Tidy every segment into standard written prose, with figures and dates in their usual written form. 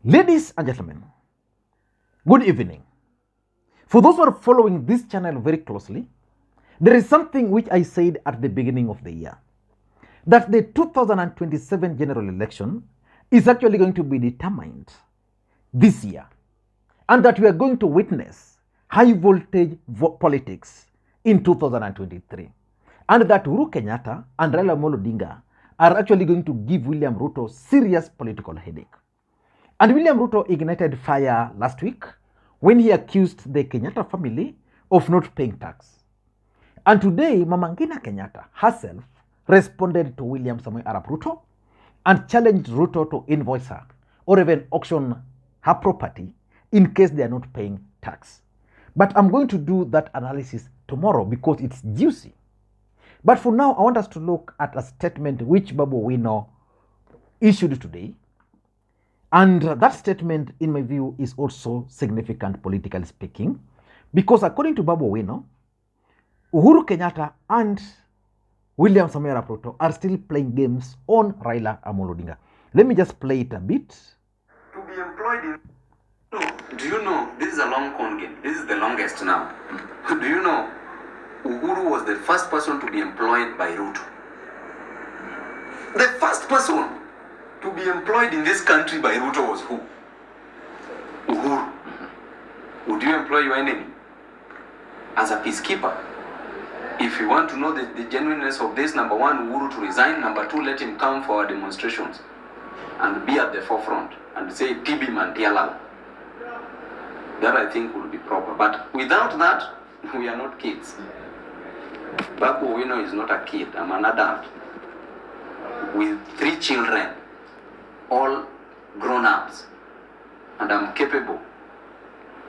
Ladies and gentlemen, good evening. For those who are following this channel very closely, there is something which I said at the beginning of the year, that the 2027 general election is actually going to be determined this year, and that we are going to witness high voltage politics in 2023, and that Uhuru Kenyatta and Raila Odinga are actually going to give William Ruto serious political headache. And William Ruto ignited fire last week when he accused the Kenyatta family of not paying tax. And today, Mama Ngina Kenyatta herself responded to William Samoei Arap Ruto and challenged Ruto to invoice her or even auction her property in case they are not paying tax. But I'm going to do that analysis tomorrow because it's juicy. But for now, I want us to look at a statement which Babu Owino issued today. And that statement, in my view, is also significant politically speaking, because according to Babu Owino, Uhuru Kenyatta and William Samoei Arap Ruto are still playing games on Raila Odinga. Let me just play it a bit. To be employed in... No, do you know, this is a long con game. This is the longest now. Do you know, Uhuru was the first person to be employed by Ruto. The first person to be employed in this country by Ruto was who? Uhuru. Would you employ your enemy as a peacekeeper? If you want to know the genuineness of this, number one, Uhuru to resign. Number two, let him come for our demonstrations and be at the forefront and say TB Mantialal. That I think will be proper. But without that, we are not kids. Babu Owino is not a kid. I'm an adult with 3 children, all grown-ups, and I'm capable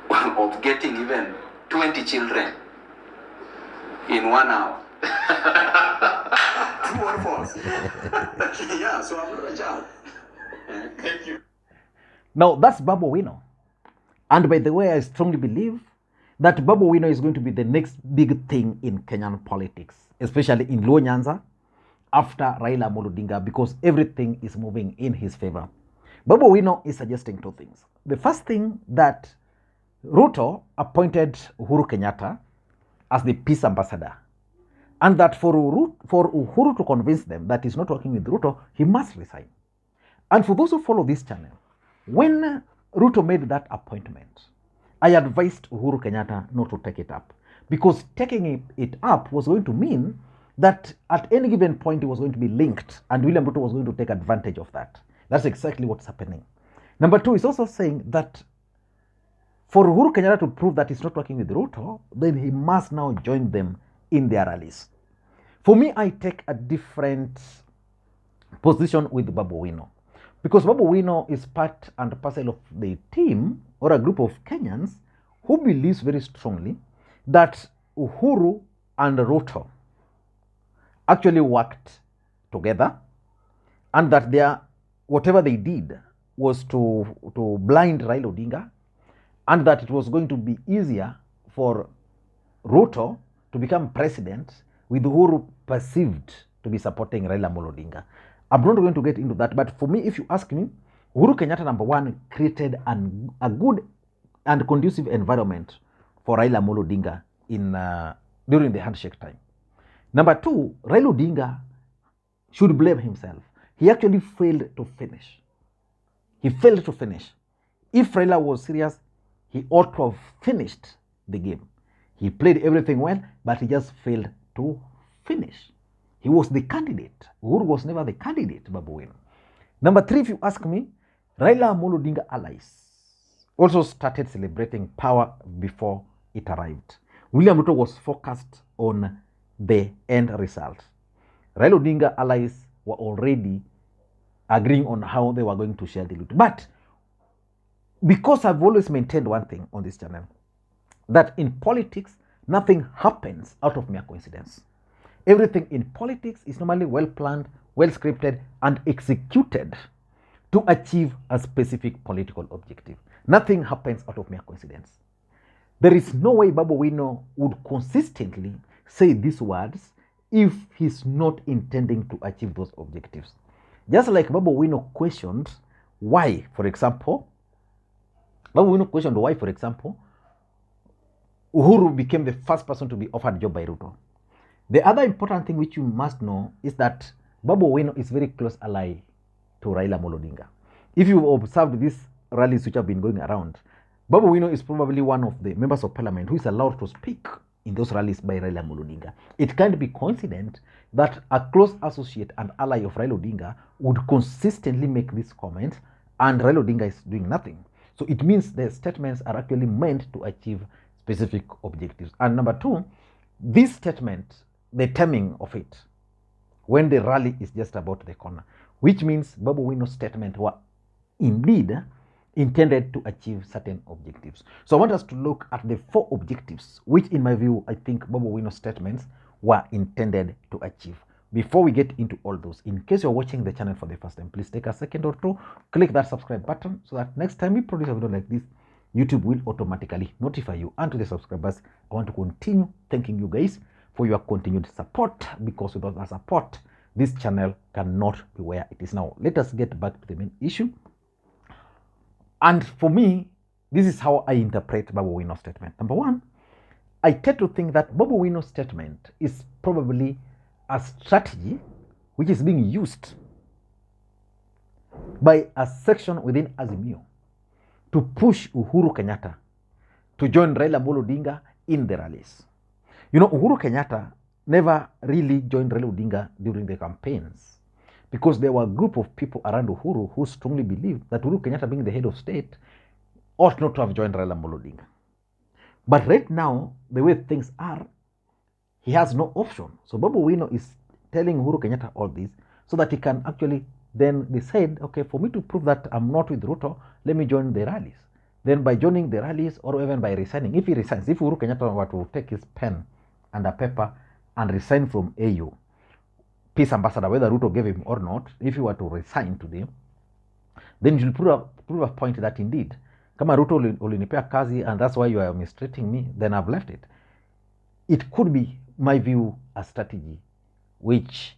of getting even 20 children in 1 hour. True or false? Yeah, so I'm not a child. Thank you. Now, that's Babu Owino. And by the way, I strongly believe that Babu Owino is going to be the next big thing in Kenyan politics, especially in Luo Nyanza, after Raila Odinga, because everything is moving in his favor. Babu Owino is suggesting 2 things. The first thing, that Ruto appointed Uhuru Kenyatta as the peace ambassador, and that for Uhuru to convince them that he's not working with Ruto, he must resign. And for those who follow this channel, when Ruto made that appointment, I advised Uhuru Kenyatta not to take it up, because taking it up was going to mean that at any given point it was going to be linked, and William Ruto was going to take advantage of that. That's exactly what's happening. Number 2 is also saying that for Uhuru Kenyatta to prove that he's not working with Ruto, then he must now join them in their rallies. For me, I take a different position with Babu Owino, because Babu Owino is part and parcel of the team or a group of Kenyans who believes very strongly that Uhuru and Ruto actually worked together, and that whatever they did was to blind Raila Odinga, and that it was going to be easier for Ruto to become president with Uhuru perceived to be supporting Raila Odinga. I'm not going to get into that, but for me, if you ask me, Uhuru Kenyatta, number 1, created a good and conducive environment for Raila Odinga during the handshake time. Number 2, Raila Odinga should blame himself. He actually failed to finish. He failed to finish. If Raila was serious, he ought to have finished the game. He played everything well, but he just failed to finish. He was the candidate. Uhuru was never the candidate, Babu Owino. Number 3, if you ask me, Raila Odinga allies also started celebrating power before it arrived. William Ruto was focused on the end result. Raila Odinga allies were already agreeing on how they were going to share the loot. But because I've always maintained one thing on this channel, that in politics, nothing happens out of mere coincidence. Everything in politics is normally well planned, well scripted, and executed to achieve a specific political objective. Nothing happens out of mere coincidence. There is no way Babu Owino would consistently say these words if he's not intending to achieve those objectives. Just like Babu Owino questioned why, for example, Babu Owino questioned why, for example, Uhuru became the first person to be offered a job by Ruto. The other important thing which you must know is that Babu Owino is very close ally to Raila Odinga. If you've observed these rallies which have been going around, Babu Owino is probably one of the members of parliament who is allowed to speak in those rallies by Raila Odinga. It can't be coincident that a close associate and ally of Raila Odinga would consistently make these comments and Raila Odinga is doing nothing. So it means the statements are actually meant to achieve specific objectives. And number two, this statement, the timing of it, when the rally is just about the corner, which means Babu Owino's statement were indeed intended to achieve certain objectives. So I want us to look at the 4 objectives, which in my view, I think Babu Owino's statements were intended to achieve. Before we get into all those, in case you're watching the channel for the first time, please take a second or two, click that subscribe button so that next time we produce a video like this, YouTube will automatically notify you. And to the subscribers, I want to continue thanking you guys for your continued support, because without that support, this channel cannot be where it is now. Let us get back to the main issue. And for me, this is how I interpret Babu Owino's statement. Number one, I tend to think that Babu Owino's statement is probably a strategy which is being used by a section within Azimio to push Uhuru Kenyatta to join Raila Odinga in the rallies. You know, Uhuru Kenyatta never really joined Raila Odinga during the campaigns, because there were a group of people around Uhuru who strongly believed that Uhuru Kenyatta, being the head of state, ought not to have joined Raila Odinga. But right now, the way things are, he has no option. So Babu Owino is telling Uhuru Kenyatta all this so that he can actually then decide, okay, for me to prove that I'm not with Ruto, let me join the rallies. Then by joining the rallies, or even by resigning, if he resigns, if Uhuru Kenyatta were to take his pen and a paper and resign from AU, peace ambassador, whether Ruto gave him or not, if he were to resign today, then it will prove a point that indeed, kama Ruto ulinipea kazi and that's why you are mistreating me, then I've left it. It could be, my view, a strategy which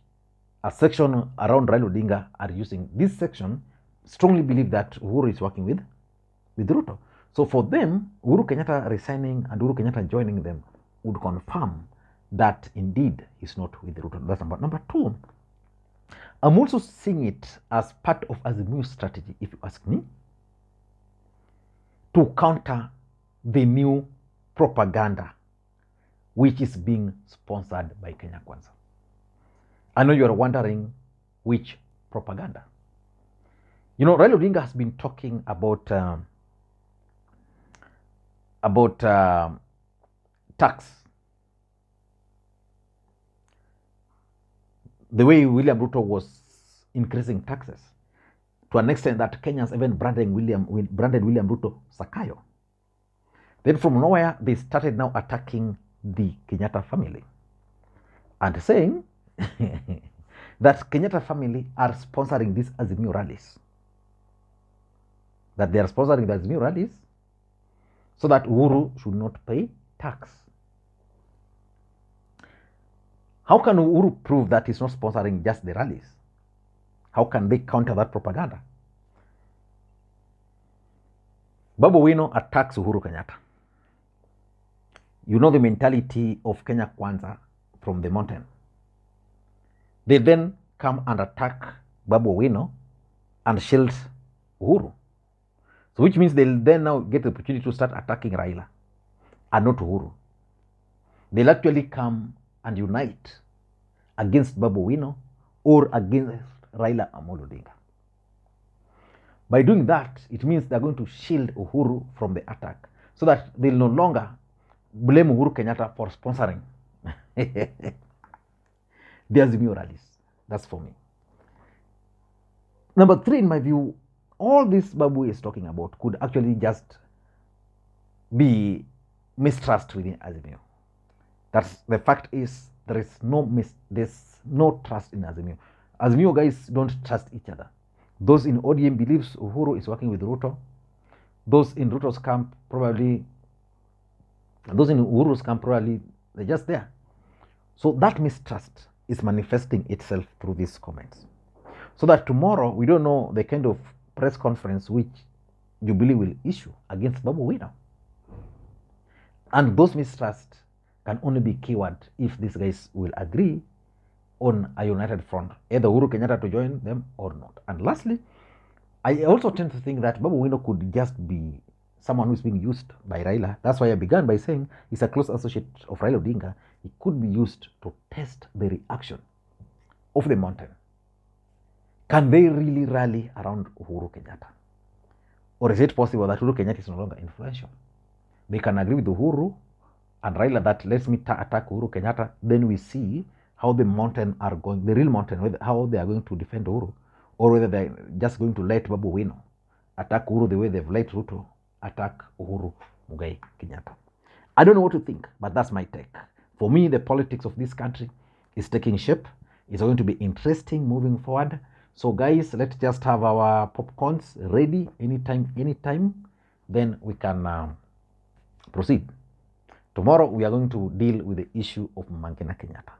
a section around Raila Odinga are using. This section strongly believe that Uhuru is working with Ruto. So for them, Uhuru Kenyatta resigning and Uhuru Kenyatta joining them would confirm that indeed he's not with Ruto. That's number two. I'm also seeing it as part of Azimio's strategy, if you ask me, to counter the new propaganda which is being sponsored by Kenya Kwanza. I know you are wondering which propaganda. You know, Raila Odinga has been talking about tax. The way William Ruto was increasing taxes to an extent that Kenyans even branded William Ruto Sakayo. Then from nowhere, they started now attacking the Kenyatta family and saying that Kenyatta family are sponsoring these Azimio rallies. That they are sponsoring the Azimio rallies so that Uhuru should not pay tax. How can Uhuru prove that he's not sponsoring just the rallies? How can they counter that propaganda? Babu Owino attacks Uhuru Kenyatta. You know the mentality of Kenya Kwanza from the mountain. They then come and attack Babu Owino and shield Uhuru. So which means they'll then now get the opportunity to start attacking Raila and not Uhuru. They'll actually come and unite against Babu Owino or against Raila Odinga. By doing that, it means they're going to shield Uhuru from the attack so that they'll no longer blame Uhuru Kenyatta for sponsoring the Azimio rallies. That's for me. Number three, in my view, all this Babu is talking about could actually just be mistrust within Azimio. That's the fact is there's no trust in Azimio. Azimio guys don't trust each other. Those in ODM believes Uhuru is working with Ruto. Those in Ruto's camp probably, those in Uhuru's camp probably, they're just there. So that mistrust is manifesting itself through these comments. So that tomorrow, we don't know the kind of press conference which Jubilee will issue against Babu Owino. And those mistrust can only be cured if these guys will agree on a united front, either Uhuru Kenyatta to join them or not. And lastly, I also tend to think that Babu Owino could just be someone who is being used by Raila. That's why I began by saying he's a close associate of Raila Odinga. He could be used to test the reaction of the mountain. Can they really rally around Uhuru Kenyatta? Or is it possible that Uhuru Kenyatta is no longer influential? They can agree with Uhuru and Raila that let's me attack Uhuru Kenyatta, then we see how the mountain are going, the real mountain, how they are going to defend Uhuru, or whether they're just going to let Babu Owino attack Uhuru the way they've let Ruto attack Uhuru Mugai Kenyatta. I don't know what to think, but that's my take. For me, the politics of this country is taking shape. It's going to be interesting moving forward. So guys, let's just have our popcorns ready anytime, then we can proceed. Tomorrow we are going to deal with the issue of ngina Kenyatta.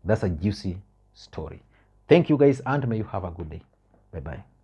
That's a juicy story. Thank you guys, and may you have a good day. Bye-bye.